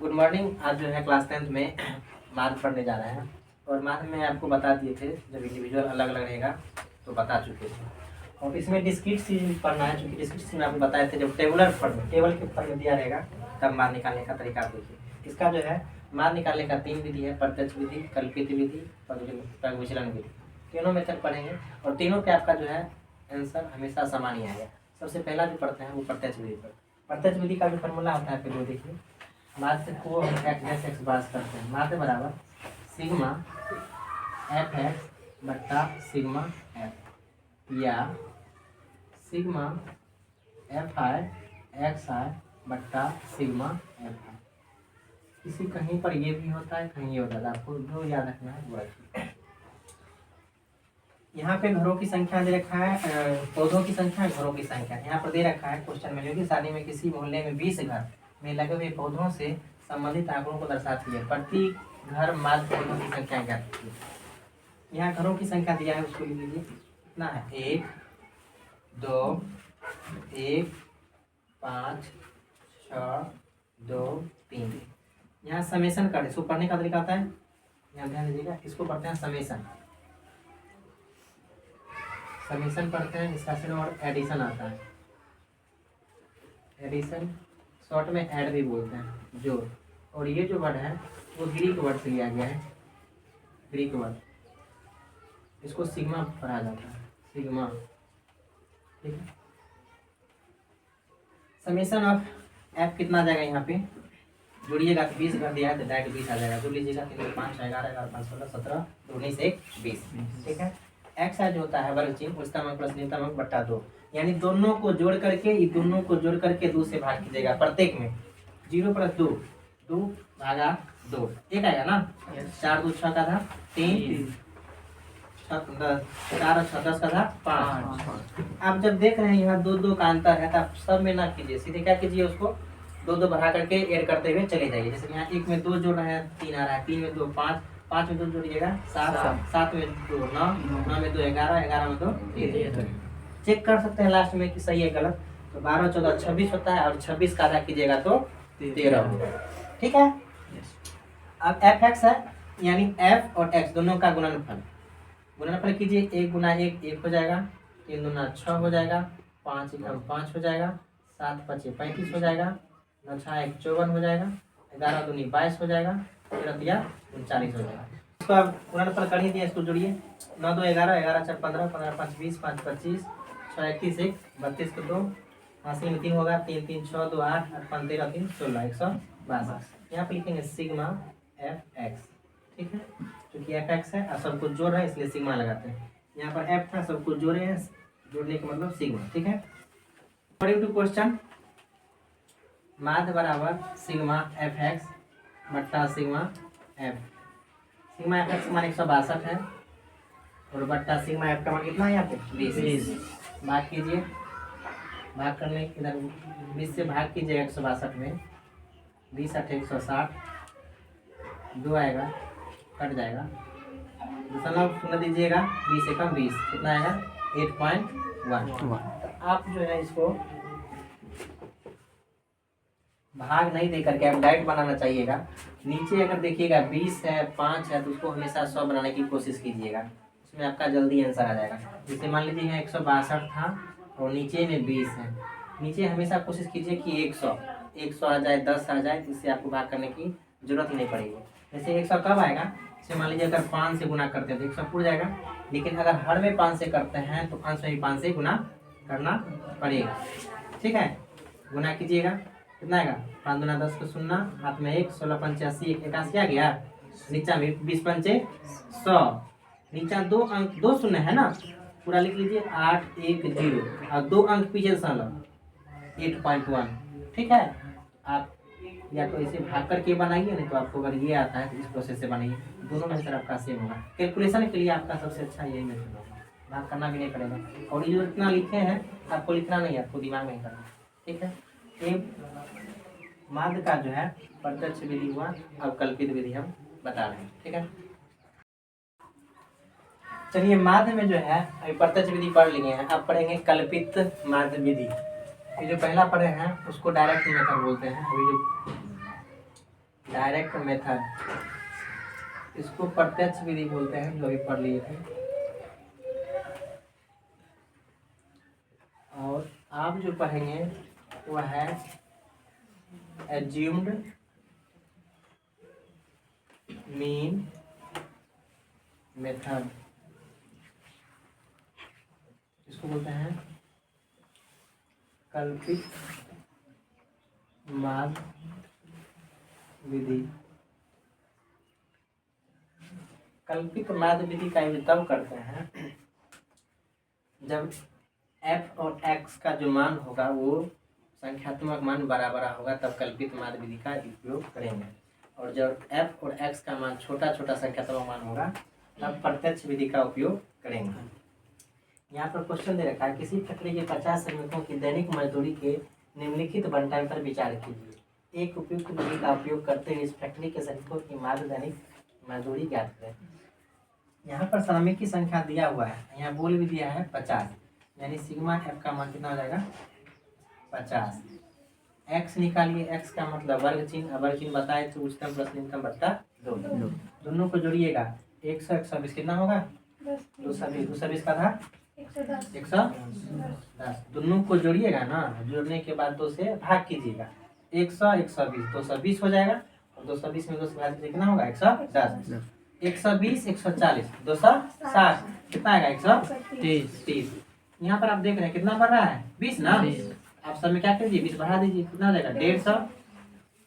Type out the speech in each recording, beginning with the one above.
Good morning. आज जो है क्लास 10th में मैथ पढ़ने जा रहे हैं और मैथ में आपको बता दिए थे जब इंडिविजुअल अलग अलग रहेगा तो बता चुके थे। और इसमें डिस्क्रीट चीज पढ़ना है, क्योंकि डिस्क्रीट चीज में आपको बताए थे जब टेबुलर फॉर्म टेबल के फॉर्म में दिया रहेगा तब मान निकालने का तरीका देखिए। इसका जो है मान निकालने का 3 विधि है, प्रत्यक्ष विधि, कल्पित विधि और विचलन विधि। तीनों मेथड पढ़ेंगे और तीनों पे आपका जो है आंसर हमेशा समान ही आएगा। सबसे पहला जो पढ़ते हैं वो प्रत्यक्ष विधि पर। प्रत्यक्ष विधि का जो फॉर्मूला होता है पहले देखिए। माध्य को हम एक्स एक्स बार करते हैं, माध्य बराबर सिग्मा एफ एक्स बट्टा सिग्मा एफ या सिग्मा एफ आई एक्स आई बट्टा सिग्मा एफ आई। किसी कहीं पर ये भी होता है, कहीं ये होता है, आपको जो याद रखना है वो रखिए। यहाँ पे घरों की संख्या दे रखा है, पौधों की संख्या, घरों की संख्या यहाँ पर दे रखा है क्वेश्चन में, जो कि शादी में किसी मोहल्ले में 20 घर में लगे हुए पौधों से संबंधित आंकड़ों को दर्शाती है। प्रति घर माध्य पौधों की संख्या क्या है। यहाँ घरों की संख्या दिया है, उसको लिख लीजिए। कितना है 1 2 1 5 6 2 3। यहाँ समेसन कर, इसको पढ़ने का तरीका आता है, यहाँ ध्यान दीजिएगा। इसको पढ़ते हैं समेसन, समेसन पढ़ते हैं। इसका फिर और एडिशन आता है, एडिशन शॉर्ट में ऐड भी बोलते हैं, जोड़। और ये जो वर्ड है वो ग्रीक वर्ड से लिया गया है, ग्रीक वर्ड, इसको सिग्मा पढ़ा जाता है, सिग्मा। ठीक है, समेसन ऑफ एफ कितना आ जाएगा, यहाँ पे जोड़िएगा तो 20 घर दिया है तो डायरेक्ट 20 आ जाएगा। जोड़ लीजिएगा 3 5 11 11 5 16 17 19 1 20। ठीक है, एक्स जो होता है वर्ग चिन्ह, उसका मान प्लस न्यूनतम अंक बट्टा 2, यानी दोनों को जोड़ करके, दोनों को जोड़ करके 2 से भाग कीजिएगा प्रत्येक में। 0 + 2 2 भागा 2 1 आएगा ना। 4 2 6 का था 3 4 और 6 10 का था 5। आप जब देख रहे हैं यहाँ 2 2 का अंतर है तो आप सब में ना कीजिए, सीधे क्या कीजिए, उसको 2 2 बढ़ा करके ऐड करते हुए चले जाइए। जैसे यहाँ 1 में 2 जोड़ रहे हैं 3 आ रहा है, 3 में 2 5, 5 में 2 जोड़िएगा 7, 7 में 2 9, 9 में 2 11, 11 में 2 13। चेक कर सकते हैं लास्ट में कि सही है गलत। तो 12 14 26 होता है और 26 का आधा कीजिएगा तो 13 होगा। ठीक है, अब एफ एक्स है, यानी एफ और एक्स दोनों का गुणनफल, गुणनफल कीजिए। 1 × 1 1 हो जाएगा, 3 दूना 6 हो जाएगा, 5 × 5 हो जाएगा, 7 5 35 हो जाएगा, 9 6 1 54 हो जाएगा, 11 दूनी 22 हो जाएगा, 13 3 39 हो जाएगा। इसको आप गुणनफल कर ही दिए, इसको जोड़िए। 9 2 11, 11 4 15, 15 5 20, 5 25, 6 31 1 32 को 2, हासिल में 3 होगा, 3 3 6 2 8 8 5 13 3 16 162। यहाँ पे लिखेंगे सिग्मा एफ एक्स। ठीक है, क्योंकि एफ एक्स है और सबको जोड़ रहे हैं इसलिए सिग्मा लगाते हैं। यहाँ पर एफ था, सबको जोड़े हैं, जोड़ने का मतलब सिग्मा। ठीक है, अकॉर्डिंग टू क्वेश्चन माध्य बराबर सिग्मा एफ एक्स बट्टा sigma F. Sigma F x मान 162 है और बट्टा सिग्मा एफ का मान कितना है यहाँ पे 20। भाग कीजिए, भाग करने इधर 20 से भाग कीजिए 162 में, 20 8 160, 2 आएगा कट जाएगा, दशमलव शून्य दीजिएगा, 20 से कम 20 कितना आएगा 8.1। आप जो है इसको भाग नहीं दे करके आप डायरेक्ट बनाना चाहिएगा। नीचे अगर देखिएगा 20 है 5 है तो उसको हमेशा 100 बनाने की कोशिश कीजिएगा, उसमें आपका जल्दी आंसर आ जाएगा। जैसे मान लीजिए यहाँ 162 था और नीचे में 20 है, नीचे हमेशा कोशिश कीजिए कि 100 आ जाए, 10 आ जाए, इससे आपको भाग करने की जरूरत ही नहीं पड़ेगी। जैसे 100 कब आएगा, जैसे मान लीजिए अगर 5 से गुना करते हैं तो 100 पूरा जाएगा, लेकिन अगर हर में 5 से करते हैं तो अंश में भी 5 से गुना करना पड़ेगा। ठीक है, गुना कीजिएगा, कितना आएगा 5 दूना 10 को 0, हाथ में 1, 16 5 81 81 आ गया, नीचा में 20 5 100, नीचा 2 अंक 2 शून्य है ना, पूरा लिख लीजिए 8 1 0 और 2 अंक पीछे दशमलव 8.1। ठीक है, आप या तो इसे भाग करके बनाइए, नहीं तो आपको अगर ये आता है तो इस प्रोसेस से बनाइए, दोनों में से आपका सेम होगा। कैलकुलेशन के लिए आपका सबसे अच्छा यही मेथड होगा, भाग करना भी नहीं पड़ेगा। और ये जो इतना लिखे हैं आपको लिखना नहीं है, आपको दिमाग में ही करना। ठीक है, ये माध्य का जो है प्रत्यक्ष विधि हुआ, अब कल्पित विधि हम बता रहे हैं। ठीक है, चलिए माध्य में जो है अभी प्रत्यक्ष विधि पढ़ लिए हैं, अब पढ़ेंगे कल्पित माध्य विधि। ये जो पहला पढ़े हैं उसको डायरेक्ट मेथड बोलते हैं। अभी जो डायरेक्ट मेथड, इसको प्रत्यक्ष विधि बोलते हैं, जो भी पढ़ लिए थे। और आप जो पढ़ेंगे वह है एज्यूम्ड मीन मेथड, इसको बोलते हैं कल्पित माध्य विधि। कल्पित माध्य विधि का यूज तब करते हैं जब f और x का जो मान होगा वो संख्यात्मक मान बराबर होगा, तब कल्पित माध्य विधि का उपयोग करेंगे। और जब f और x का मान छोटा छोटा संख्यात्मक मान होगा तब प्रत्यक्ष विधि का उपयोग करेंगे। यहाँ पर क्वेश्चन दे रखा है, किसी फैक्ट्री के 50 श्रमिकों की दैनिक मजदूरी के निम्नलिखित बंटन पर विचार कीजिए। एक उपयुक्त विधि का उपयोग करते हुए इस फैक्ट्री के श्रमिकों की माध्य दैनिक मजदूरी ज्ञात करें। यहाँ पर श्रमिक की संख्या दिया हुआ है, यहाँ बोल भी दिया है 50, यानी सिग्मा f का मान कितना हो जाएगा 50। x निकालिए, x का मतलब वर्ग चिन्ह, वर्ग चिन्ह बताए तो उच्चतम प्लस न्यूनतम बट्टा 2, दोनों को जोड़िएगा 100 120 कितना होगा 220, 220 का था 110, दोनों को जोड़िएगा ना, जोड़ने के बाद 2 से भाग कीजिएगा, 100 120 220 हो जाएगा, और 220 में 2 से भाग कीजिए कितना होगा 110, 120 140 260 कितना आएगा 130। यहाँ पर आप देख रहे हैं कितना बढ़ रहा है 20 ना, आप सब में क्या करिए 20 बढ़ा दीजिए, कितना हो जाएगा 150,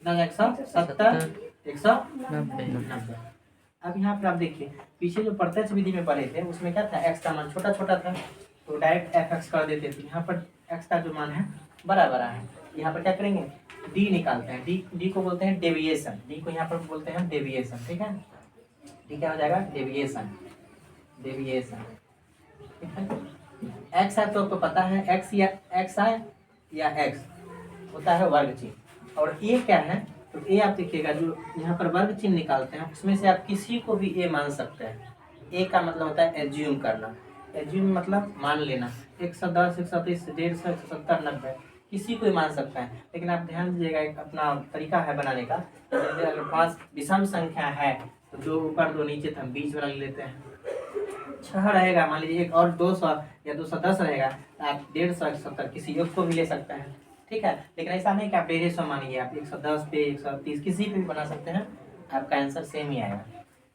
कितना हो जाएगा 170 190। अब यहाँ पर आप देखिए पीछे जो प्रत्यक्ष विधि में पढ़े थे उसमें क्या था, x का मान छोटा छोटा था तो डायरेक्ट fx कर देते थे। यहाँ पर x का जो मान है बड़ा बड़ा है, यहाँ पर क्या करेंगे d निकालते हैं, d को बोलते हैं डेविएशन, d को यहाँ पर बोलते हैं डेविएशन, ठीक है। d क्या हो जाएगा डेविएशन, ठीक है। x है तो आपको पता है x या x है या x होता है वर्ग चिन्ह, और a क्या है तो a आप देखिएगा जो यहाँ पर वर्ग चिन्ह निकालते हैं उसमें से आप किसी को भी a मान सकते हैं। a का मतलब होता है एज्यूम करना, एज्यूम मतलब मान लेना, 110 130 150 170 90 किसी को ही मान सकता है। लेकिन आप ध्यान दीजिएगा एक अपना तरीका है बनाने का, जैसे अगर 5 विषम संख्या है तो 2 ऊपर 2 नीचे तो हम बीच वाला ले लेते हैं, 6 रहेगा मान लीजिए एक और 200 या 210 रहेगा तो आप 150 170 किसी एक को भी ले सकते हैं, ठीक है। लेकिन ऐसा नहीं कि आप 150 मानिए, आप 110 पे 130 किसी पे भी बना सकते हैं, आपका आंसर सेम ही आएगा।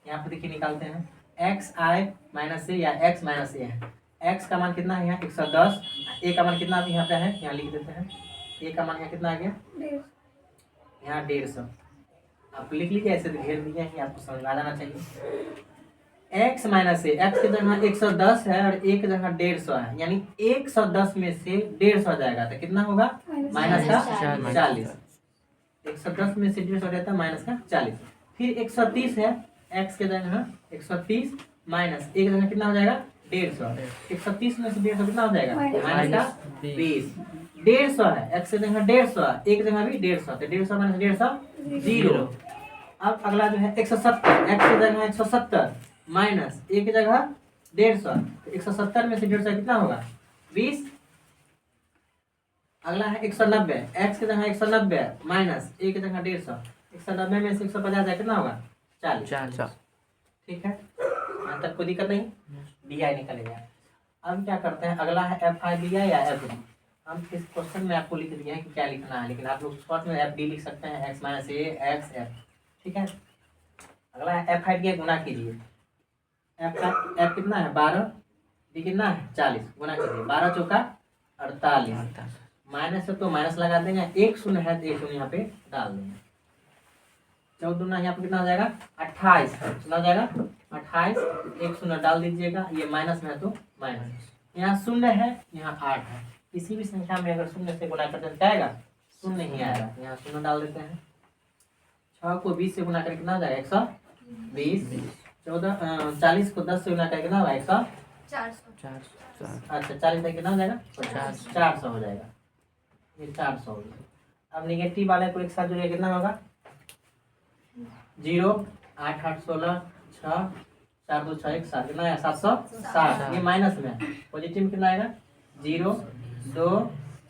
यहाँ पर देखिए निकालते हैं xi - a या x - a है, x का मान कितना है यहाँ 110, a का मान कितना यहाँ पे है यहाँ लिख देते हैं, a का मान यहाँ कितना आ गया यहाँ 150, आप लिख लीजिए ऐसे घेर दिए हैं, आपको समझ में आ जाना चाहिए। x - a, x की जगह 110 है और a की जगह 150 है, यानी 110 में से 150 जाएगा तो कितना होगा माइनस का 40, 110 में से 150 रहता है माइनस का 40। फिर 130 है, x के जगह 130 माइनस a की जगह कितना हो जाएगा 150, 130 में से 150 कितना हो जाएगा माइनस का 20, 150 है, x की जगह 150 है, a की जगह भी 150 तो 150 माइनस 150 0। अब अगला जो है 170, x की जगह 170 माइनस a की जगह 150 तो 170 में से 150 कितना होगा 20। अगला है 190, x की जगह 190 माइनस a की जगह 150, 190 में से 150 जाए कितना होगा 40, ठीक है। यहाँ तक कोई दिक्कत नहीं, डी आई निकलेगा। अब क्या करते हैं, अगला है एफ आई दिया या एफ डी। हम इस क्वेश्चन में आपको लिख दिए हैं कि क्या लिखना है, लेकिन आप लोग शॉर्ट में एफ डी लिख सकते हैं, एक्स माइनस ए एक्स एफ, ठीक है। अगला है एफ आई डी गुना कीजिए, एफ का एफ कितना है 12, डी कितना है 40, गुना कीजिए 12 चौका 48, माइनस है तो माइनस लगा देंगे, एक शून्य है तो एक शून्य यहाँ पे डाल देंगे, 14 यहाँ पे कितना हो जाएगा 28, कितना हो जाएगा 28, एक शून्य डाल दीजिएगा, ये माइनस में है तो माइनस, यहाँ शून्य है यहाँ 8 है, किसी भी संख्या में अगर शून्य से गुना करते हैं आएगा शून्य ही आएगा, यहाँ शून्य डाल देते हैं। 6 को 20 से गुना करके कितना हो जाएगा 120, 40 को 10 से गुना करके कितना होगा 100, अच्छा 40 से कितना हो जाएगा 400 हो जाएगा, ये 400 हो गया। अब निगेटिव वाले को एक साथ जोड़िए कितना होगा 0 8 8 16 6 4 2 6 1 7 कितना आया 760, ये माइनस में, पॉजिटिव में कितना आएगा 0 2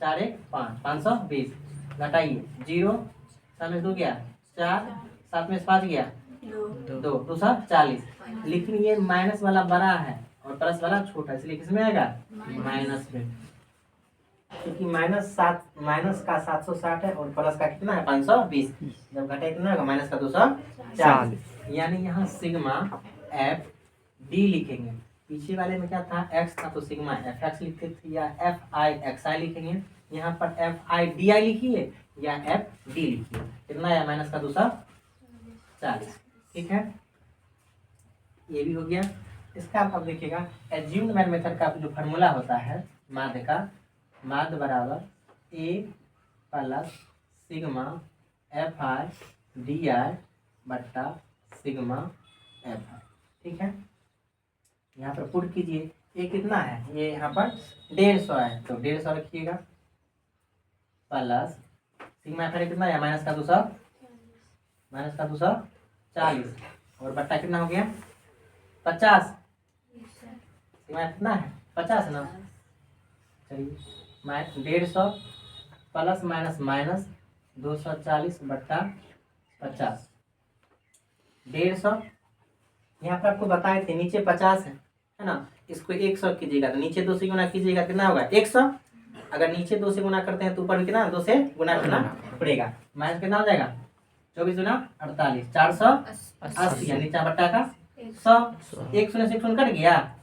4 1 5 520, घटाइए 0 सामने 2 गया 4 7 में से 5 गया 2, 2 7 40। लेकिन ये माइनस वाला बड़ा है और प्लस वाला छोटा, इसलिए किसमें आएगा माइनस में। क्योंकि माइनस का 760 है और प्लस का कितना है 520। जब घटे कितना होगा माइनस का 240। यानी यहाँ सिग्मा एफ डी लिखेंगे। पीछे वाले में क्या था एक्स था तो सिग्मा एफ एक्स लिखते थे या एफ आई एक्स आई लिखेंगे। यहाँ पर एफ आई डी आई लिखिए या एफ डी लिखिए। कितना है माइनस का 240। ठीक है, ये भी हो गया। इसका आप देखिएगा एज्यूम्ड मेथड का जो फार्मूला होता है माध्य का, माध्य बराबर A plus sigma F I D I बट्टा सिग्मा एफ आई। ठीक है, यहाँ पर पुट कीजिए। ये कितना है, ये यहाँ पर 150 है तो 150 रखिएगा प्लस सिग्मा एफ आई कितना है माइनस का 240 और बट्टा कितना हो गया 50। सिग्मा कितना है 50 ना। चलिए 150 प्लस माइनस माइनस 240 बट्टा 50। 150 यहाँ पर आपको बताए थे नीचे 50 है ना, इसको 100 कीजिएगा तो नीचे 2 से गुना कीजिएगा कितना होगा 100। अगर नीचे 2 से गुना करते हैं तो ऊपर भी कितना 2 से गुना करना पड़ेगा। माइनस कितना हो जाएगा 24 गुना 48 480 यानी नीचा बट्टा का 100। 1 शून्य से 1 शून्य कट गया,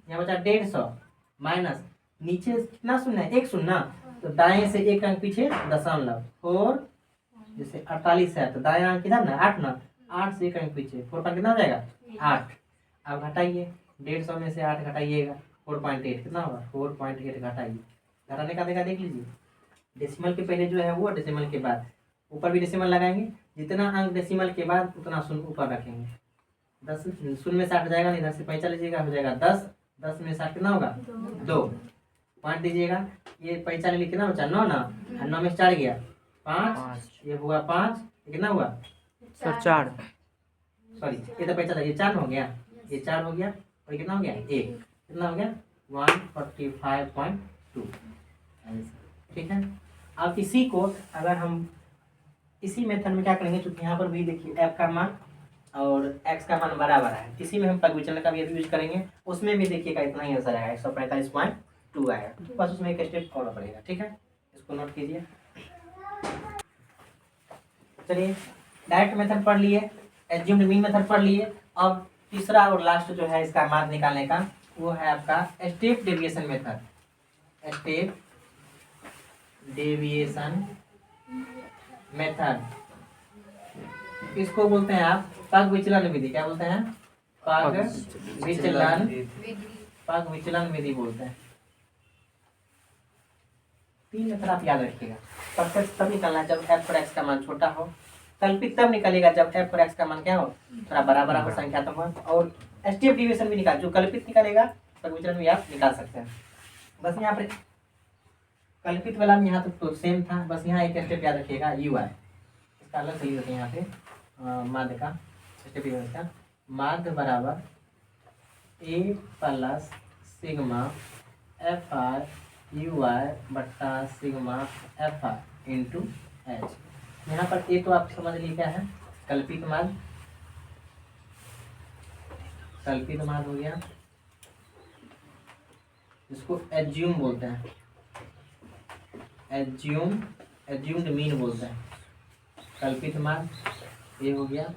यहाँ बचा 150 माइनस नीचे कितना शून्य है 1 शून्य तो दाएं से 1 अंक पीछे दशमलव और जैसे 48 है तो दाएं अंक किधर ना 8 ना, 8 से 1 अंक पीछे 4 पर कितना हो जाएगा 8। अब घटाइए 150 में से 8 घटाइएगा 4.8 कितना होगा 4.8 घटाइए। घटाने का देख लीजिए, डेसिमल के पहले जो है वो डेसिमल के बाद ऊपर भी डेसिमल लगाएंगे। जितना अंक डेसिमल के बाद उतना शून्य ऊपर रखेंगे। 10 शून्य में से 8 जाएगा नहीं, इधर से पैंचा लीजिएगा हो जाएगा 10। 10 में से 8 कितना होगा 2 5 दीजिएगा। ये पैंचा ले कितना बचा 9 ना, 9 में से 4 गया 5, ये हुआ 5, कितना हुआ 4। सॉरी ये तो पैंचा था, ये 4 हो गया, ये 4 हो गया और ये कितना हो गया 1, कितना हो गया 145.2। ठीक है, अब इसी को अगर हम इसी मेथड में क्या करेंगे, क्योंकि यहाँ पर भी देखिए एफ का मान और एक्स का मान बराबर है, इसी में हम पग विचलन का भी यूज करेंगे। उसमें भी देखिएगा इतना ही आंसर आएगा 145.2 आएगा। बस उसमें एक स्टेप फॉलो करेगा। ठीक है, इसको नोट कीजिए। चलिए डायरेक्ट मेथड पढ़ लिए, एज्यूम्ड मीन मेथड पढ़ लिए। अब तीसरा और लास्ट जो है इसका मान निकालने का वो है आपका step deviation method. Step deviation method, इसको बोलते हैं आप पग विचलन विधि। क्या बोलते हैं पग विचलन विधि बोलते हैं। 3 मेथड आप याद रखिएगा। प्रत्यक्ष तब निकालना है जब एफ और एक्स का मान छोटा हो, कल्पित तब निकलेगा जब एफ और एक्स का मान क्या हो थोड़ा बड़ा हो संख्यात्मक हो, और स्टेप डेविएशन भी निकाल जो कल्पित निकालेगा पग विचलन भी आप निकाल सकते हैं। बस यहाँ पर कल्पित वाला में यहाँ तक तो सेम था, बस यहाँ एक स्टेप याद रखिएगा यू आई, इसका अलग सही होता है यहाँ पे माध्य का स्टेप का माध्य बराबर A plus sigma F R U I बट्टा sigma F R into H. यहाँ पर ए तो आप समझ लीजिए क्या है कल्पित माध्य, कल्पित माध्य हो गया, जिसको एज्यूम बोलते हैं, एज्यूम्ड मीन बोलते हैं। कल्पित मान ये हो गया।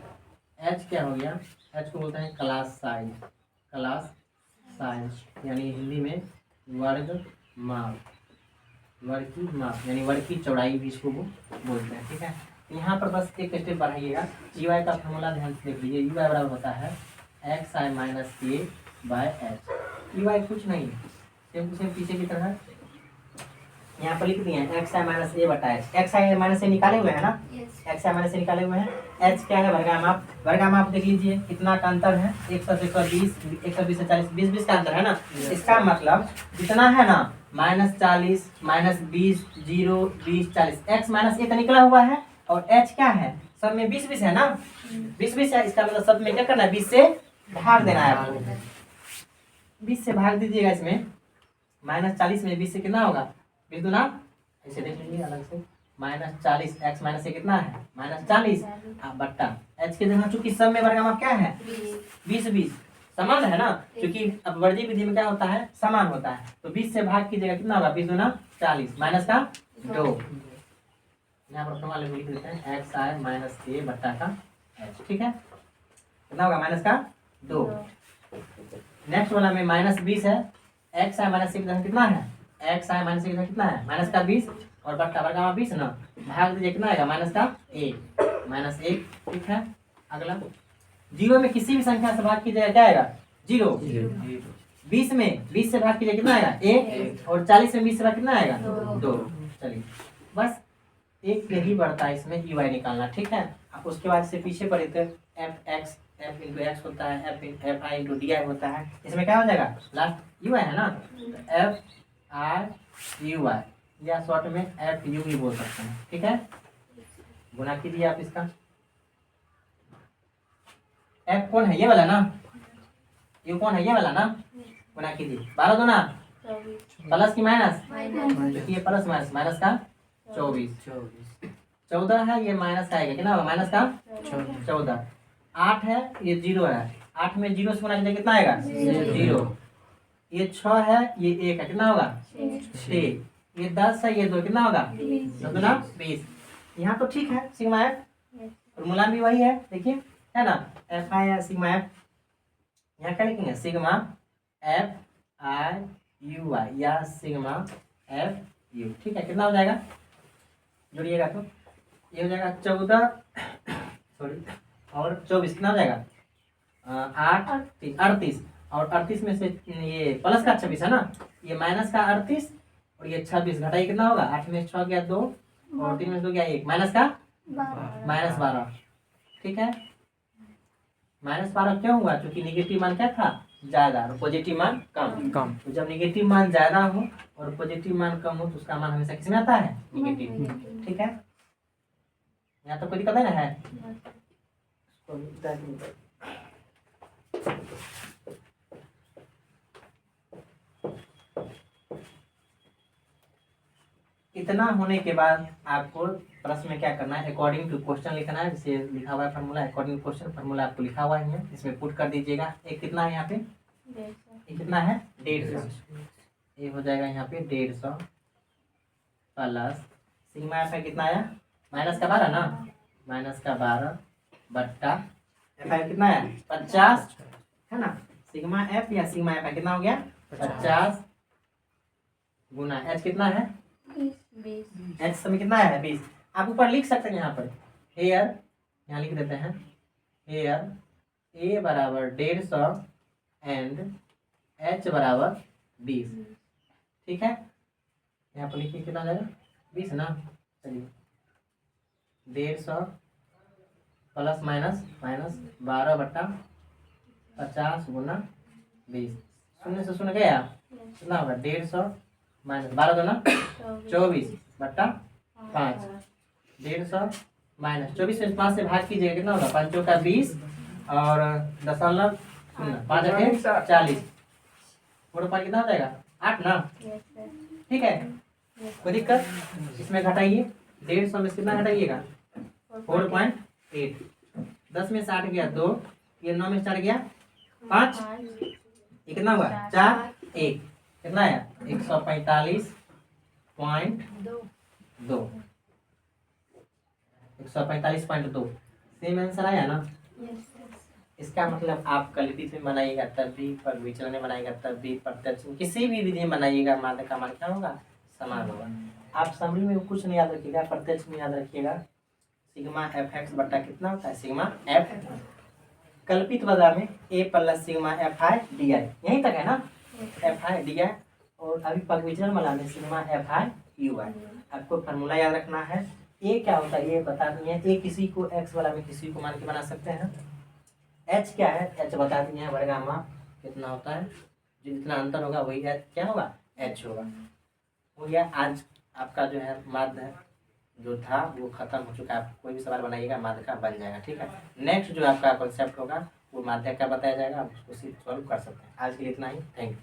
एच क्या हो गया, एच को बोलते हैं क्लास साइज, क्लास साइज यानी हिंदी में वर्ग माप, वर्ग की माप यानी वर्ग की चौड़ाई भी इसको वो बोलते हैं। ठीक है, यहाँ पर बस एक स्टेप बढ़ाइएगा। यू आई का फॉर्मूला ध्यान से देख लीजिए। यू आई बराबर होता है एक्स आई माइनस के बाय एच। यू आई कुछ नहीं है, सेम टू सेम पीछे की तरह यहाँ पर लिख दिए हैं एक्स आई माइनस ए बटा एच। एक्स आई माइनस ए निकाले हुए हैं ना, एक्स आई माइनस ए निकाले हुए हैं। एच क्या है वर्गामाप, वर्गामाप देख लीजिए कितना का अंतर है 100 से 120, 120 से 40, 20 का अंतर है ना। इसका मतलब जितना है ना -40 -20 0 20 40 एक्स माइनस ए का निकला हुआ है और एच क्या है सब में 20 है ना, 20 है। इसका मतलब सब में क्या करना है 20 से भाग देना है आपको, 20 से भाग दीजिएगा। इसमें -40 में 20 से कितना होगा 20 दूना, ऐसे देख लीजिए अलग से -40 एक्स माइनस से कितना है -40 बट्टा एच की जगह चूंकि सब में वर्गमूल क्या है 20 समान है ना, क्योंकि अपवर्जी विधि में क्या होता है समान होता है। तो 20 से भाग कीजिएगा कितना होगा 20 गुना 40 माइनस का 2। यहाँ पर फॉर्मूला लिख देते हैं एक्स आई माइनस ए बट्टा का एच। ठीक है कितना होगा माइनस का 2। नेक्स्ट वाला में -20 है, एक्स आई माइनस कितना है एक्स आई माइनस कितना है माइनस का 20 और बट्टा वर्गमूल 20 ना, भाग दीजिए कितना आएगा माइनस का 1 -1। ठीक है अगला 0 में किसी भी संख्या से भाग कीजिएगा क्या आएगा 0। 20 में 20 से भाग कीजिए कितना आएगा 1 और 40 में 20 से भाग कितना आएगा 2। चलिए बस एक यही बढ़ता है इसमें यू आई निकालना। ठीक है अब उसके बाद से पीछे पड़े थे एफ इंटू एक्स होता है, F I into D I होता है। इसमें क्या हो जाएगा लास्ट यू आई है ना, एफ आई यू आई या शॉर्ट में एफ यू भी बोल सकते हैं। ठीक है गुना कीजिए आप इसका, एफ कौन है ये वाला ना, यू कौन है ये वाला ना, गुना कीजिए 12 दूना प्लस की माइनस, देखिए प्लस माइनस माइनस का 24 14 है, ये माइनस का आएगा कितना माइनस का 14। 8 है ये 0 है, 8 में 0 से गुना कीजिए कितना आएगा 0। ये 6 है ये 1 है कितना होगा 6। ये 10 है ये 2 कितना होगा 10 दूना 20। यहाँ तो ठीक है सिग्मा एफ फॉर्मूला भी वही है देखिए है ना, एफ आई या सिग्मा एफ। यहाँ क्या लिखेंगे सिग्मा एफ आई यू आई या सिग्मा एफ यू। ठीक है कितना हो जाएगा जोड़िएगा तो ये हो जाएगा 14 सॉरी और 24 कितना हो जाएगा 38 और 38 में से ये प्लस का 26 है ना, ये माइनस का 38 और ये 26 घटाइए कितना होगा 8 में 6 गया 2 और 3 में 2 गया 1 माइनस का -12। ठीक है -12 क्यों हुआ क्योंकि निगेटिव मान क्या था ज्यादा और पॉजिटिव मान कम। तो जब निगेटिव मान ज्यादा हो और पॉजिटिव मान कम हो तो उसका मान हमेशा किसमें आता है निगेटिव। ठीक है यहाँ तो कोई दिक्कत है ना है इतना होने के बाद आपको प्रश्न में क्या करना है अकॉर्डिंग टू क्वेश्चन लिखना है, जैसे लिखा हुआ है formula according to question formula आपको लिखा हुआ है इसमें पुट कर दीजिएगा। एक कितना है यहाँ पे ये कितना है 150, ये हो जाएगा यहाँ पे 150 प्लस सिग्मा एफ कितना आया माइनस का 12 ना, माइनस का 12 बट्टा एफ आई कितना है 50 है ना, सिग्मा एफ या सिग्मा एफ कितना हो गया 50 गुना एच कितना है 20 एच समय कितना है 20। आप ऊपर लिख सकते हैं यहाँ पर हेयर, यहाँ लिख देते हैं हेयर ए बराबर 150 एंड एच बराबर 20। ठीक है यहाँ पर लिखिए कितना जाएगा 20 ना, चलिए 150 प्लस माइनस 12 बट्टा 50 गुना 20 शून्य से शून्य गया कितना होगा 150 माइनस 12 गुना 24 बट्टा 5 150 माइनस 24 से 5 से भाग कीजिएगा कितना होगा 5 का 20 और 0.5 40 फोर पर कितना हो जाएगा 8 ना। ठीक है कोई दिक्कत इसमें घटाइए 150 में कितना घटाइएगा 4.8 10 में से 8 गया 2 ये 9 में 4 गया 5 ये कितना हुआ 4 1 कितना है 145.2 145.2 सेम आंसर आया ना। इसका मतलब आप गलती से बनाइएगा तब भी पर विचलन में बनाइएगा तब भी प्रत्यक्ष किसी भी विधि में बनाइएगा माध्य का मान क्या होगा समान होगा। आप समरी में कुछ नहीं याद रखिएगा प्रत्यक्ष में याद रखिएगा सिग्मा एफ एक्स बट्टा कितना होता है सिग्मा एफ कल्पित बदला में A plus sigma F I D I यहीं तक है ना एफ आई डी आई और अभी पग विचलन वाला में सिग्मा एफ आई यू आई। आपको फार्मूला याद रखना है ए क्या होता है ये बता दिए हैं, ए किसी को एक्स वाला में किसी को मान के बना सकते हैं। एच क्या है एच बता दिए हैं वर्गामा कितना होता है जो जितना अंतर होगा वही एच क्या होगा एच होगा। हो गया आज आपका जो है माध्य जो था वो खत्म हो चुका है। आप कोई भी सवाल बनाइएगा माध्य का बन जाएगा। ठीक है नेक्स्ट जो आपका कॉन्सेप्ट होगा वो माध्य का बताया जाएगा, आप उसको सॉल्व कर सकते हैं। आज के लिए इतना ही, थैंक यू।